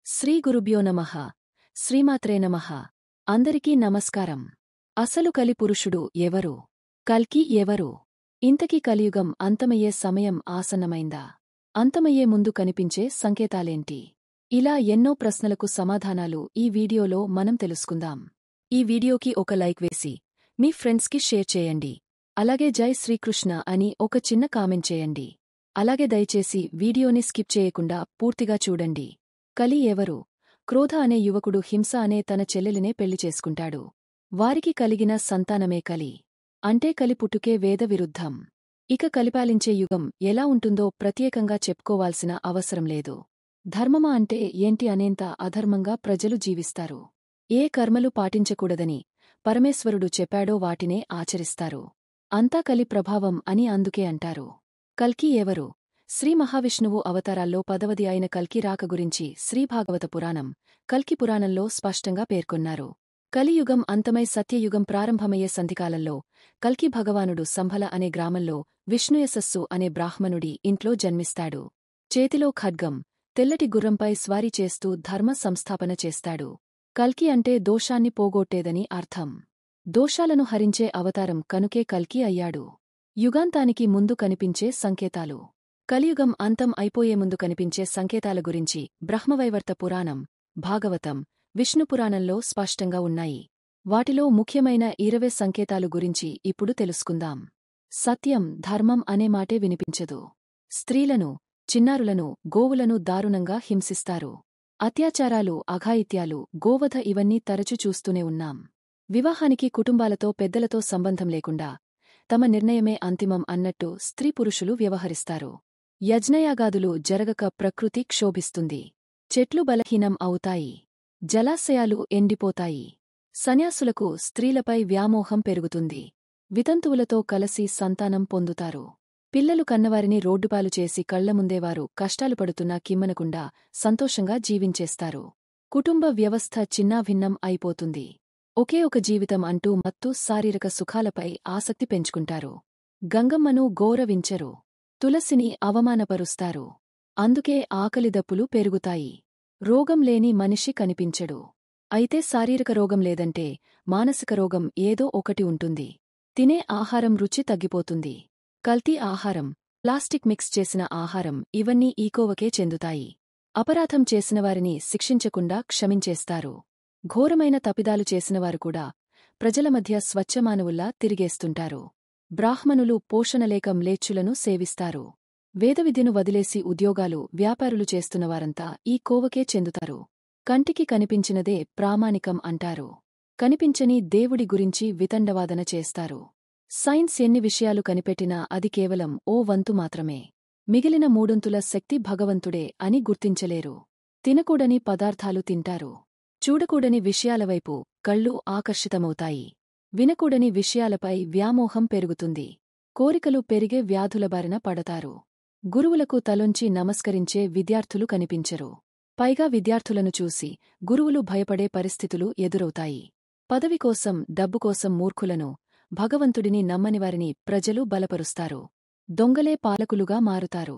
శ్రీ గురుభ్యో నమః శ్రీమాత్రే నమః అందరికీ నమస్కారం. అసలు కలి పురుషుడు ఎవరు? కల్కి ఎవరు? ఇంతకీ కలియుగం అంతమయ్యే సమయం ఆసన్నమైందా? అంతమయ్యే ముందు కనిపించే సంకేతాలేంటి? ఇలా ఎన్నో ప్రశ్నలకు సమాధానాలు ఈ వీడియోలో మనం తెలుసుకుందాం. ఈ వీడియోకి ఒక లైక్ వేసి మీ ఫ్రెండ్స్కి షేర్ చేయండి. అలాగే జై శ్రీకృష్ణ అని ఒక చిన్న కామెంట్ చేయండి. అలాగే దయచేసి వీడియోని స్కిప్ చేయకుండా పూర్తిగా చూడండి. కలి ఎవరు? క్రోధ అనే యువకుడు హింస అనే తన చెల్లెలినే పెళ్లి చేసుకుంటాడు. వారికి కలిగిన సంతానమే కలి. అంటే కలి పుట్టుకే వేద విరుద్ధం. ఇక కలిపాలించే యుగం ఎలా ఉంటుందో ప్రత్యేకంగా చెప్పుకోవాల్సిన అవసరం లేదు. ధర్మమా అంటే ఏంటి అనేంత అధర్మంగా ప్రజలు జీవిస్తారు. ఏ కర్మలు పాటించకూడదని పరమేశ్వరుడు చెప్పాడో వాటినే ఆచరిస్తారు. అంతా కలి ప్రభావం అని అందుకే అంటారు. కల్కి ఎవరు? శ్రీ మహావిష్ణువు అవతారాల్లో 10వది అయిన కల్కి రాక గురించి శ్రీభాగవత పురాణం, కల్కి పురాణంలో స్పష్టంగా పేర్కొన్నారు. కలియుగం అంతమై సత్యయుగం ప్రారంభమయ్యే సంధికాలంలో కల్కి భగవానుడు సంభల అనే గ్రామంలో విష్ణుయశస్సు అనే బ్రాహ్మణుడి ఇంట్లో జన్మిస్తాడు. చేతిలో ఖడ్గం, తెల్లటి గుర్రంపై స్వారీ చేస్తూ ధర్మ సంస్థాపన చేస్తాడు. కల్కి అంటే దోషాన్ని పోగొట్టేదని అర్థం. దోషాలను హరించే అవతారం కనుకే కల్కి అయ్యాడు. యుగాంతానికి ముందు కనిపించే సంకేతాలు. కలియుగం అంతం అయిపోయే ముందు కనిపించే సంకేతాల గురించి బ్రహ్మవైవర్త పురాణం, భాగవతం, విష్ణుపురాణంలో స్పష్టంగా ఉన్నాయి. వాటిలో ముఖ్యమైన 20 సంకేతాలు గురించి ఇప్పుడు తెలుసుకుందాం. సత్యం, ధర్మం అనే మాటే వినిపించదు. స్త్రీలను, చిన్నారులను, గోవులను దారుణంగా హింసిస్తారు. అత్యాచారాలు, అఘాయిత్యాలు, గోవధ ఇవన్నీ తరచు చూస్తూనే ఉన్నాం. వివాహానికి కుటుంబాలతో పెద్దలతో సంబంధం లేకుండా తమ నిర్ణయమే అంతిమం అన్నట్టు స్త్రీ పురుషులు వ్యవహరిస్తారు. యజ్ఞయాగాదులు జరగక ప్రకృతి క్షోభిస్తుంది. చెట్లు బలహీనం అవుతాయి. జలాశయాలు ఎండిపోతాయి. సన్యాసులకు స్త్రీలపై వ్యామోహం పెరుగుతుంది. వితంతువులతో కలసి సంతానం పొందుతారు. పిల్లలు కన్నవారిని రోడ్డుపాలు చేసి కళ్లముందేవారు కష్టాలు పడుతున్నా కిమ్మనకుండా సంతోషంగా జీవించేస్తారు. కుటుంబ వ్యవస్థ చిన్నాభిన్నం అయిపోతుంది. ఒకే ఒక జీవితం అంటూ మత్తు శారీరక సుఖాలపై ఆసక్తి పెంచుకుంటారు. గంగమ్మను గౌరవించరు. తులసిని అవమానపరుస్తారు. అందుకే ఆకలిదప్పులు పెరుగుతాయి. రోగం లేని మనిషి కనిపించడు. అయితే శారీరక రోగం లేదంటే మానసిక రోగం ఏదో ఒకటి ఉంటుంది. తినే ఆహారం రుచి తగ్గిపోతుంది. కల్తీ ఆహారం, ప్లాస్టిక్ మిక్స్ చేసిన ఆహారం ఇవన్నీ ఈ కోవకే చెందుతాయి. అపరాధం చేసినవారిని శిక్షించకుండా క్షమించేస్తారు. ఘోరమైన తప్పిదాలు చేసినవారు కూడా ప్రజల మధ్య స్వచ్ఛమానవుల్లా తిరిగేస్తుంటారు. బ్రాహ్మణులు పోషణలేక మ్లేచ్చులను సేవిస్తారు. వేదవిద్యను వదిలేసి ఉద్యోగాలు, వ్యాపారులు చేస్తున్నవారంతా ఈ కోవకే చెందుతారు. కంటికి కనిపించినదే ప్రామాణికం అంటారు. కనిపించని దేవుడి గురించి వితండవాదన చేస్తారు. సైన్స్ ఎన్ని విషయాలు కనిపెట్టినా అది కేవలం ఓ వంతు మాత్రమే. మిగిలిన మూడొంతుల శక్తి భగవంతుడే అని గుర్తించలేరు. తినకూడని పదార్థాలు తింటారు. చూడకూడని విషయాలవైపు కళ్ళు ఆకర్షితమవుతాయి. వినకూడని విషయాలపై వ్యామోహం పెరుగుతుంది. కోరికలు పెరిగే వ్యాధుల బారిన పడతారు. గురువులకు తలొంచి నమస్కరించే విద్యార్థులు కనిపించరు. పైగా విద్యార్థులను చూసి గురువులు భయపడే పరిస్థితులు ఎదురవుతాయి. పదవి కోసం, డబ్బు కోసం మూర్ఖులను, భగవంతుడిని నమ్మనివారిని ప్రజలు బలపరుస్తారు. దొంగలే పాలకులుగా మారుతారు.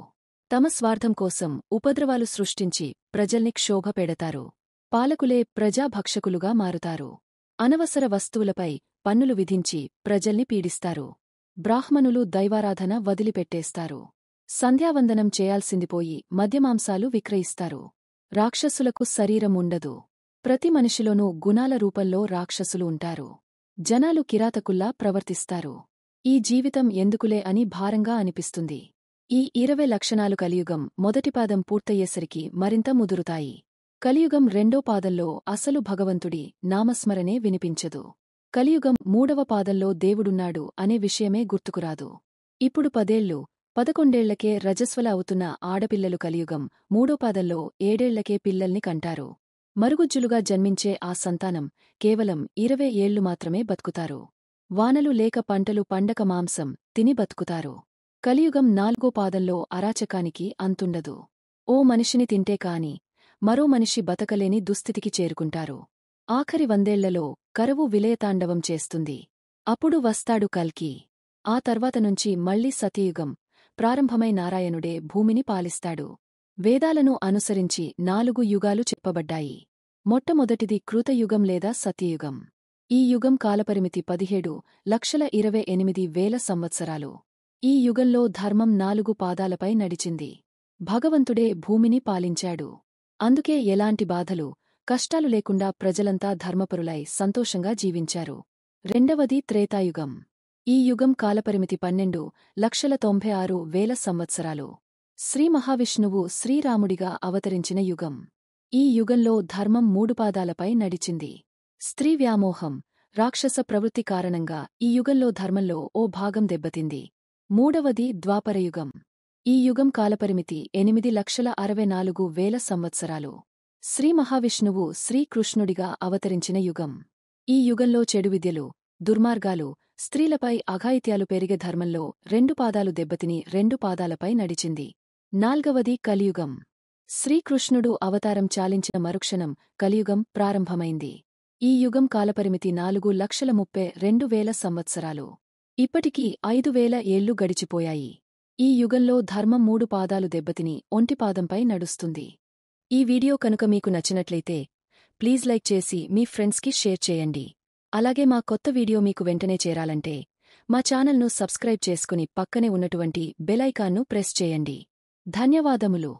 తమ స్వార్థం కోసం ఉపద్రవాలు సృష్టించి ప్రజల్ని క్షోభ పెడతారు. పాలకులే ప్రజాభక్షకులుగా మారుతారు. అనవసర వస్తువులపై పన్నులు విధించి ప్రజల్ని పీడిస్తారు. బ్రాహ్మణులు దైవారాధన వదిలిపెట్టేస్తారు. సంధ్యావందనం చేయాల్సిందిపోయి మద్యమాంసాలు విక్రయిస్తారు. రాక్షసులకు శరీరం ఉండదు. ప్రతి మనిషిలోనూ గుణాల రూపంలో రాక్షసులు ఉంటారు. జనాలు కిరాతకుల్లా ప్రవర్తిస్తారు. ఈ జీవితం ఎందుకులే అని భారంగా అనిపిస్తుంది. ఈ 20 లక్షణాలు కలియుగం మొదటి పాదం పూర్తయ్యేసరికి మరింత ముదురుతాయి. కలియుగం రెండో పాదంలో అసలు భగవంతుడి నామస్మరణే వినిపించదు. కలియుగం 3వ పాదంలో దేవుడున్నాడు అనే విషయమే గుర్తుకురాదు. ఇప్పుడు 10 ఏళ్లు, 11 రజస్వల అవుతున్న ఆడపిల్లలు కలియుగం 3వ పాదంలో 7 పిల్లల్ని కంటారు. మరుగుజ్జులుగా జన్మించే ఆ సంతానం కేవలం 20 ఏళ్లు మాత్రమే బతుకుతారు. వానలు లేక పంటలు పండక మాంసం తిని బతుకుతారు. కలియుగం 4వ పాదంలో అరాచకానికి అంతుండదు. ఓ మనిషిని తింటే కాని మరో మనిషి బతకలేని దుస్థితికి చేరుకుంటారు. ఆఖరి 100 ఏళ్లలో కరువు విలయతాండవం చేస్తుంది. అప్పుడు వస్తాడు కల్కి. ఆ తర్వాత నుంచి మళ్లీ సత్యయుగం ప్రారంభమై నారాయణుడే భూమిని పాలిస్తాడు. వేదాలను అనుసరించి 4 యుగాలు చెప్పబడ్డాయి. మొట్టమొదటిది కృతయుగం లేదా సత్యయుగం. ఈ యుగం కాలపరిమితి 17,28,000 సంవత్సరాలు. ఈ యుగంలో ధర్మం 4 పాదాలపై నడిచింది. భగవంతుడే భూమిని పాలించాడు. అందుకే ఎలాంటి బాధలు, కష్టాలు లేకుండా ప్రజలంతా ధర్మపరులై సంతోషంగా జీవించారు. రెండవది త్రేతాయుగం. ఈ యుగం కాలపరిమితి 12,96,000 సంవత్సరాలు. శ్రీ మహావిష్ణువు శ్రీరాముడిగా అవతరించిన యుగం. ఈ యుగంలో ధర్మం 3 పాదాలపై నడిచింది. స్త్రీ వ్యామోహం, రాక్షస ప్రవృత్తి కారణంగా ఈ యుగంలో ధర్మంలో ఓ భాగం దెబ్బతింది. మూడవది ద్వాపరయుగం. ఈ యుగం కాలపరిమితి 8,64,000 సంవత్సరాలు. శ్రీ మహావిష్ణువు శ్రీకృష్ణుడిగా అవతరించిన యుగం. ఈ యుగంలో చెడు విద్యలు, దుర్మార్గాలు, స్త్రీలపై అఘాయిత్యాలు పెరిగే ధర్మంలో 2 పాదాలు దెబ్బతిని 2 పాదాలపై నడిచింది. నాల్గవది కలియుగం. శ్రీకృష్ణుడు అవతారం చాలించిన మరుక్షణం కలియుగం ప్రారంభమైంది. ఈ యుగం కాలపరిమితి 4,32,000 సంవత్సరాలు. ఇప్పటికీ 5,000 ఏళ్లు గడిచిపోయాయి. ఈ యుగంలో ధర్మం 3 పాదాలు దెబ్బతిని ఒంటి పాదంపై నడుస్తుంది. ఈ వీడియో కనుక మీకు నచ్చినట్లయితే ప్లీజ్ లైక్ చేసి మీ ఫ్రెండ్స్కి షేర్ చేయండి. అలాగే మా కొత్త వీడియో మీకు వెంటనే చేరాలంటే మా ఛానల్ను సబ్స్క్రైబ్ చేసుకుని పక్కనే ఉన్నటువంటి బెల్ ఐకాన్ను ప్రెస్ చేయండి. ధన్యవాదములు.